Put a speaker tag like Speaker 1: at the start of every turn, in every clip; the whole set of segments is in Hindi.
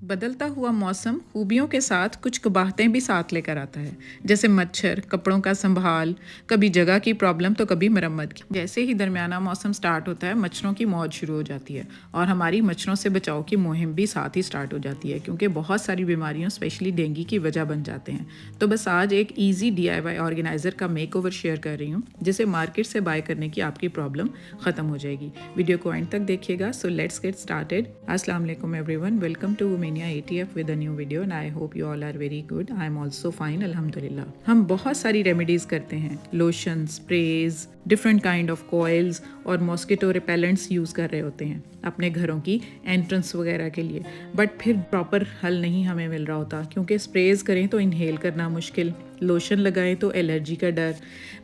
Speaker 1: बदलता हुआ मौसम खूबियों के साथ कुछ कबाहतें भी साथ लेकर आता है। जैसे मच्छर, कपड़ों का संभाल, कभी जगह की प्रॉब्लम तो कभी मरम्मत की। जैसे ही दरमियाना मौसम स्टार्ट होता है, मच्छरों की मौज शुरू हो जाती है और हमारी मच्छरों से बचाव की मुहिम भी साथ ही स्टार्ट हो जाती है, क्योंकि बहुत सारी बीमारियों स्पेशली डेंगू की वजह बन जाते हैं। तो बस आज एक ईजी DIY ऑर्गेनाइज़र का मेकओवर शेयर कर रही हूँ, जिसे मार्केट से बाय करने की आपकी प्रॉब्लम ख़त्म हो जाएगी। वीडियो को एंड तक देखिएगा। So let's get started. अस्सलाम वालेकुम everyone, welcome to Womaniya ATF with a new video and I hope you all are very good. I am also fine, अल्हम्दुलिल्लाह। हम बहुत सारी रेमेडीज करते हैं, lotion, sprays, different kind of coils और मॉस्किटो रिपेलेंट्स यूज़ कर रहे होते हैं अपने घरों की एंट्रेंस वगैरह के लिए, बट फिर प्रॉपर हल नहीं हमें मिल रहा होता, क्योंकि स्प्रेज करें तो इनहेल करना मुश्किल, लोशन लगाएं तो एलर्जी का डर,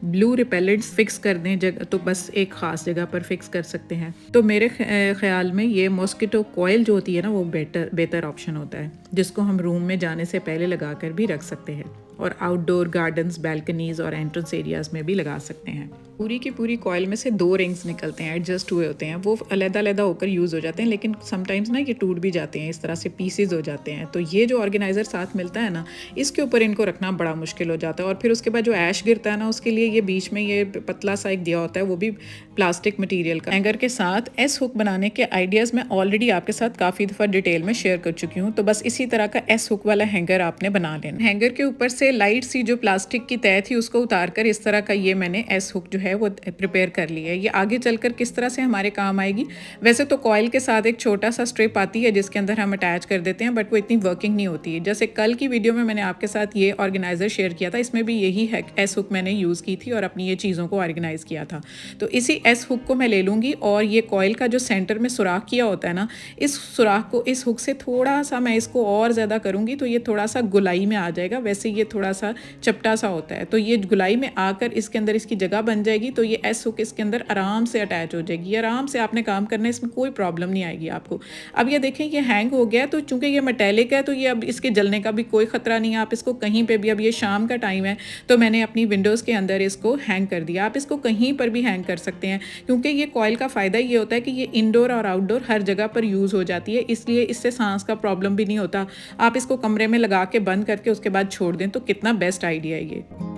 Speaker 1: ब्लू रिपेलेंट्स फिक्स कर दें जगह तो बस एक ख़ास जगह पर फिक्स कर सकते हैं। तो मेरे ख्याल में ये मॉस्किटो कॉइल जो होती है ना, वो बेहतर ऑप्शन होता है, जिसको हम रूम में जाने से पहले लगा कर भी रख सकते हैं और आउटडोर गार्डन्स, बैल्कनीज और एंट्रेंस एरियाज में भी लगा सकते हैं। पूरी की पूरी कॉइल में से 2 रिंग्स निकलते हैं, एडजस्ट हुए होते हैं, वो अलग-अलग होकर यूज़ हो जाते हैं, लेकिन समटाइम्स ना ये टूट भी जाते हैं, इस तरह से पीसेज हो जाते हैं। तो ये जो ऑर्गेनाइज़र साथ मिलता है ना, इसके ऊपर इनको रखना बड़ा मुश्किल हो जाता है। और फिर उसके बाद जो ऐश गिरता है ना, उसके लिए ये बीच में ये पतला सा एक दिया होता है, वो भी प्लास्टिक मटीरियल का। हैंगर के साथ एस हुक बनाने के आइडियाज़ मैं ऑलरेडी आपके साथ काफ़ी दफ़ा डिटेल में शेयर कर चुकी हूँ। तो बस इसी तरह का एस हुक वाला हैंगर आपने बना लेना। हैंगर के ऊपर से लाइट सी जो प्लास्टिक की तय थी उसको उतार कर इस तरह का ये मैंने एस हुक जो है वो प्रिपेयर कर लिया है। ये आगे चलकर किस तरह से हमारे काम आएगी, वैसे तो कॉइल के साथ एक छोटा सा स्ट्रिप आती है जिसके अंदर हम अटैच कर देते हैं, बट वो इतनी वर्किंग नहीं होती है। जैसे कल की वीडियो में मैंने आपके साथ ये ऑर्गेनाइज़र शेयर किया था, इसमें भी यही एस हुक मैंने यूज़ की थी और अपनी ये चीज़ों को ऑर्गेनाइज़ किया था। तो इसी एस हुक को मैं ले लूँगी और ये कॉइल का जो सेंटर में सुराख किया होता है ना, इस सुराख को इस हुक से थोड़ा सा मैं इसको और ज़्यादा करूँगी तो ये थोड़ा सा गुलाई में आ जाएगा। वैसे ये थोड़ा सा चपटा सा होता है, तो ये गुलाई में आकर इसके अंदर इसकी जगह बन जाएगी। तो ये एस हुक इसके अंदर आराम से अटैच हो जाएगी, आराम से आपने काम करना है, इसमें कोई प्रॉब्लम नहीं आएगी आपको। अब ये देखें ये हैंग हो गया, तो चूंकि ये मेटेलिक है तो ये अब इसके जलने का भी कोई ख़तरा नहीं है। आप इसको कहीं पे भी, अब ये शाम का टाइम है तो मैंने अपनी विंडोज़ के अंदर इसको हैंग कर दिया। आप इसको कहीं पर भी हैंग कर सकते हैं, क्योंकि ये कॉइल का फ़ायदा ये होता है कि ये इंडोर और आउटडोर हर जगह पर यूज़ हो जाती है, इसलिए इससे सांस का प्रॉब्लम भी नहीं होता। आप इसको कमरे में लगा के बंद करके उसके बाद छोड़ दें तो कितना बेस्ट आइडिया है ये।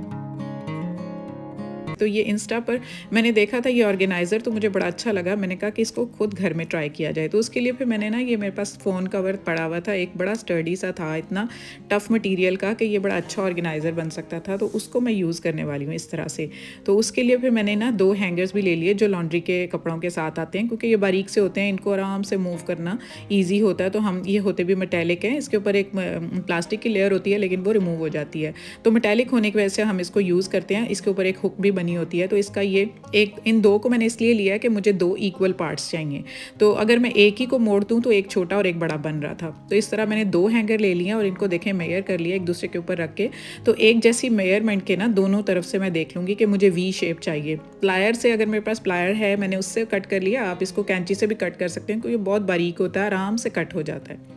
Speaker 1: तो ये इंस्टा पर मैंने देखा था ये ऑर्गेनाइज़र, तो मुझे बड़ा अच्छा लगा। मैंने कहा कि इसको खुद घर में ट्राई किया जाए। तो उसके लिए फिर मैंने ना, ये मेरे पास फ़ोन कवर पड़ा हुआ था, एक बड़ा स्टर्डी सा था, इतना टफ मटेरियल का कि ये बड़ा अच्छा ऑर्गेनाइज़र बन सकता था, तो उसको मैं यूज़ करने वाली हूँ इस तरह से। तो उसके लिए फिर मैंने ना 2 हैंगर्स भी ले लिए जो लॉन्ड्री के कपड़ों के साथ आते हैं, क्योंकि ये बारीक से होते हैं, इनको आराम से मूव करना ईजी होता है। तो हम ये होते भी मेटेलिक हैं, इसके ऊपर एक प्लास्टिक की लेयर होती है लेकिन वो रिमूव हो जाती है। तो मेटेलिक होने की वजह से हम इसको यूज़ करते हैं। इसके ऊपर एक हुक भी बनी होती है, तो इसका ये एक, इन 2 को मैंने इसलिए लिया कि मुझे 2 इक्वल पार्ट्स चाहिए। तो अगर मैं एक ही को मोड़ दूँ तो एक छोटा और एक बड़ा बन रहा था। तो इस तरह मैंने 2 हैंगर ले लिए और इनको देखें मेयर कर लिया एक दूसरे के ऊपर रख के। तो एक जैसी मेयरमेंट के ना दोनों तरफ से मैं देख लूँगी कि मुझे वी शेप चाहिए। प्लायर से, अगर मेरे पास प्लायर है, मैंने उससे कट कर लिया। आप इसको कैंची से भी कट कर सकते हैं, क्योंकि बहुत बारीक होता है, आराम से कट हो जाता है।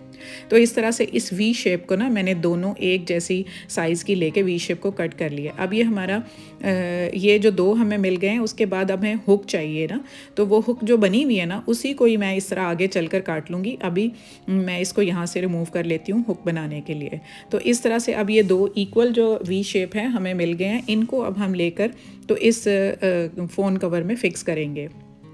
Speaker 1: तो इस तरह से इस वी शेप को ना मैंने दोनों एक जैसी साइज़ की लेके वी शेप को कट कर लिया। अब ये हमारा ये जो 2 हमें मिल गए हैं, उसके बाद अब हमें हुक चाहिए ना, तो वो हुक जो बनी हुई है ना, उसी को ही मैं इस तरह आगे चलकर काट लूँगी। अभी मैं इसको यहाँ से रिमूव कर लेती हूँ हुक बनाने के लिए। तो इस तरह से अब ये 2 इक्वल जो वी शेप हैं हमें मिल गए हैं, इनको अब हम लेकर तो इस फ़ोन कवर में फ़िक्स करेंगे।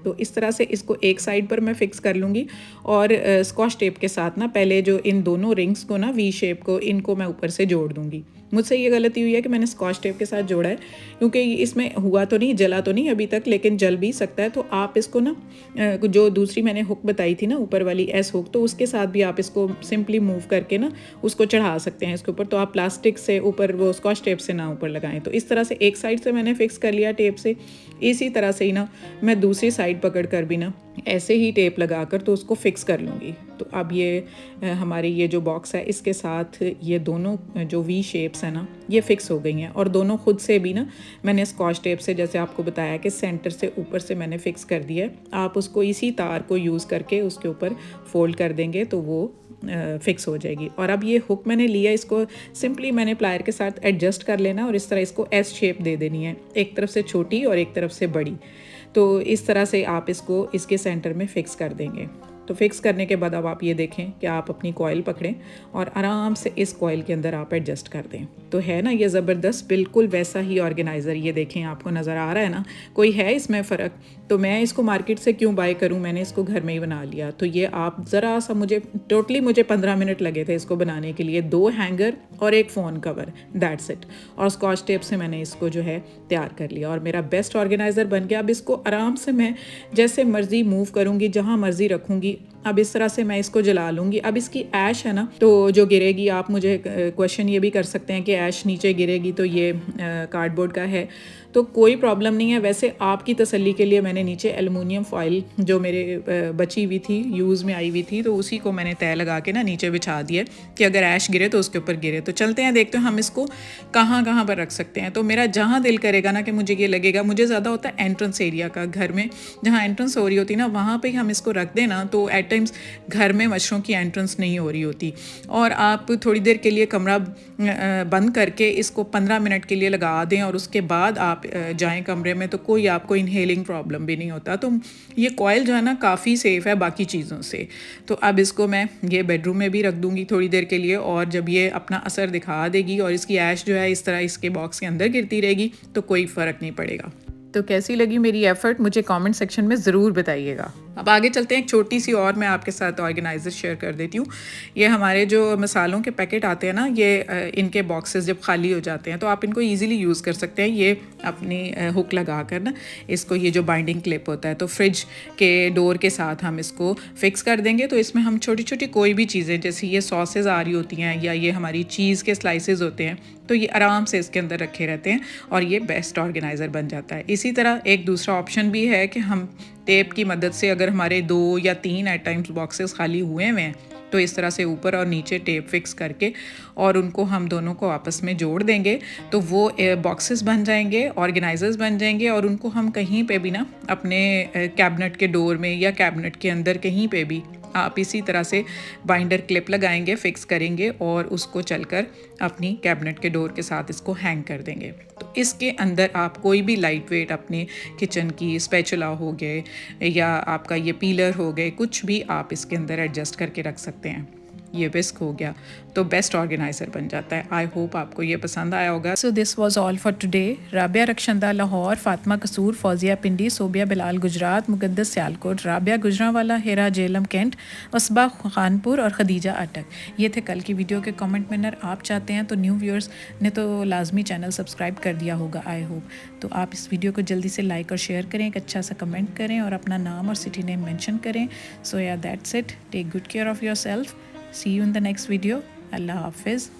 Speaker 1: तो इस तरह से इसको एक साइड पर मैं फ़िक्स कर लूँगी और स्कॉच टेप के साथ ना पहले जो इन दोनों रिंग्स को ना, वी शेप को, इनको मैं ऊपर से जोड़ दूँगी। मुझसे ये गलती हुई है कि मैंने स्कॉच टेप के साथ जोड़ा है, क्योंकि इसमें हुआ तो नहीं, जला तो नहीं अभी तक, लेकिन जल भी सकता है। तो आप इसको ना जो दूसरी मैंने हुक बताई थी ना ऊपर वाली एस हुक, तो उसके साथ भी आप इसको सिंपली मूव करके ना उसको चढ़ा सकते हैं इसके ऊपर। तो आप प्लास्टिक से ऊपर, वो स्कॉच टेप से ना ऊपर लगाएं। तो इस तरह से एक साइड से मैंने फ़िक्स कर लिया टेप से। इसी तरह से ही ना मैं दूसरी साइड पकड़ कर भी ना ऐसे ही टेप लगाकर तो उसको फ़िक्स कर लूँगी। तो अब ये हमारी ये जो बॉक्स है, इसके साथ ये दोनों जो वी शेप्स हैं ना, ये फ़िक्स हो गई हैं। और दोनों खुद से भी ना मैंने स्कॉच टेप से, जैसे आपको बताया कि सेंटर से ऊपर से मैंने फ़िक्स कर दिया है। आप उसको इसी तार को यूज़ करके उसके ऊपर फोल्ड कर देंगे तो वो फ़िक्स हो जाएगी। और अब ये हुक मैंने लिया, इसको सिंपली मैंने प्लायर के साथ एडजस्ट कर लेना और इस तरह इसको एस शेप दे देनी है, एक तरफ से छोटी और एक तरफ से बड़ी। तो इस तरह से आप इसको इसके सेंटर में फ़िक्स कर देंगे। तो फिक्स करने के बाद अब आप ये देखें कि आप अपनी कॉइल पकड़ें और आराम से इस कॉइल के अंदर आप एडजस्ट कर दें। तो है ना ये ज़बरदस्त, बिल्कुल वैसा ही ऑर्गेनाइज़र। ये देखें, आपको नज़र आ रहा है ना, कोई है इसमें फ़र्क? तो मैं इसको मार्केट से क्यों बाय करूं, मैंने इसको घर में ही बना लिया। तो ये आप ज़रा सा, मुझे 15 मिनट लगे थे इसको बनाने के लिए। 2 हैंगर और एक फ़ोन कवर, दैट्स इट। और स्कॉच टेप से मैंने इसको जो है तैयार कर लिया और मेरा बेस्ट ऑर्गेनाइज़र बन गया। अब इसको आराम से मैं जैसे मर्ज़ी मूव करूँगी, जहाँ मर्ज़ी रखूँगी। अब इस तरह से मैं इसको जला लूँगी। अब इसकी ऐश है ना, तो जो गिरेगी, आप मुझे क्वेश्चन ये भी कर सकते हैं कि ऐश नीचे गिरेगी तो ये कार्डबोर्ड का है, तो कोई प्रॉब्लम नहीं है। वैसे आपकी तसल्ली के लिए मैंने नीचे एलुमिनियम फॉइल जो मेरे बची हुई थी, यूज़ में आई हुई थी, तो उसी को मैंने तय लगा के ना नीचे बिछा दिया कि अगर ऐश गिरे तो उसके ऊपर गिरे। तो चलते हैं, देखते हैं हम इसको कहाँ कहाँ पर रख सकते हैं। तो मेरा जहाँ दिल करेगा ना कि मुझे ये लगेगा, मुझे ज़्यादा होता है एंट्रेंस एरिया का, घर में जहाँ एंट्रेंस हो रही होती ना, वहाँ पर हम इसको रख दें ना, तो एट टाइम्स घर में मच्छरों की एंट्रेंस नहीं हो रही होती। और आप थोड़ी देर के लिए कमरा बंद करके इसको 15 मिनट के लिए लगा दें और उसके बाद आप जाएं कमरे में, तो कोई आपको इनहेलिंग प्रॉब्लम भी नहीं होता। तो ये कॉइल जो है ना काफ़ी सेफ़ है बाकी चीज़ों से। तो अब इसको मैं ये बेडरूम में भी रख दूँगी थोड़ी देर के लिए, और जब ये अपना असर दिखा देगी और इसकी ऐश जो है इस तरह इसके बॉक्स के अंदर गिरती रहेगी, तो कोई फ़र्क नहीं पड़ेगा। तो कैसी लगी मेरी एफ़र्ट, मुझे कमेंट सेक्शन में ज़रूर बताइएगा। अब आगे चलते हैं, एक छोटी सी और मैं आपके साथ ऑर्गेनाइज़र शेयर कर देती हूँ। ये हमारे जो मसालों के पैकेट आते हैं ना, ये इनके बॉक्सेस जब खाली हो जाते हैं तो आप इनको इजीली यूज़ कर सकते हैं। ये अपनी हुक लगा कर ना इसको, ये जो बाइंडिंग क्लिप होता है, तो फ्रिज के डोर के साथ हम इसको फिक्स कर देंगे। तो इसमें हम छोटी छोटी कोई भी चीज़ें, जैसे ये सॉसेज आ रही होती हैं या ये हमारी चीज़ के स्लाइसेस होते हैं, तो ये आराम से इसके अंदर रखे रहते हैं और ये बेस्ट ऑर्गेनाइज़र बन जाता है। इसी तरह एक दूसरा ऑप्शन भी है कि हम टेप की मदद से, अगर हमारे 2 या 3 एट टाइम्स बॉक्सेस खाली हुए हुए हैं, तो इस तरह से ऊपर और नीचे टेप फिक्स करके और उनको हम दोनों को आपस में जोड़ देंगे, तो वो बॉक्सेस बन जाएंगे, ऑर्गेनाइजर्स बन जाएंगे। और उनको हम कहीं पे भी ना, अपने कैबिनेट के डोर में या कैबिनेट के अंदर कहीं पे भी आप इसी तरह से बाइंडर क्लिप लगाएंगे, फिक्स करेंगे और उसको चलकर अपनी कैबिनेट के डोर के साथ इसको हैंग कर देंगे। तो इसके अंदर आप कोई भी लाइट वेट अपने किचन की स्पैचुला हो गए या आपका ये पीलर हो गए, कुछ भी आप इसके अंदर एडजस्ट करके रख सकते हैं। ये विस्क हो गया, तो बेस्ट ऑर्गेनाइज़र बन जाता है। आई होप आपको ये पसंद आया होगा। So this was all for today. Rabia Rakshanda Lahore, Fatima कसूर, फौजिया पिंडी, सोबिया बिलाल गुजरात, मुकद्दस सियालकोट, राबिया गुजरांवाला, हेरा जेलम कैंट, उसबा खानपुर और खदीजा अटक, ये थे कल की वीडियो के कमेंट विनर। आप चाहते हैं तो न्यू व्यूअर्स ने तो लाजमी चैनल सब्सक्राइब कर दिया होगा, आई होप। तो आप इस वीडियो को जल्दी से लाइक और शेयर करें, एक अच्छा सा कमेंट करें और अपना नाम और सिटी नेम मेंशन करें। सो या that's it, take good care of yourself. See you in the next video. Allah Hafiz.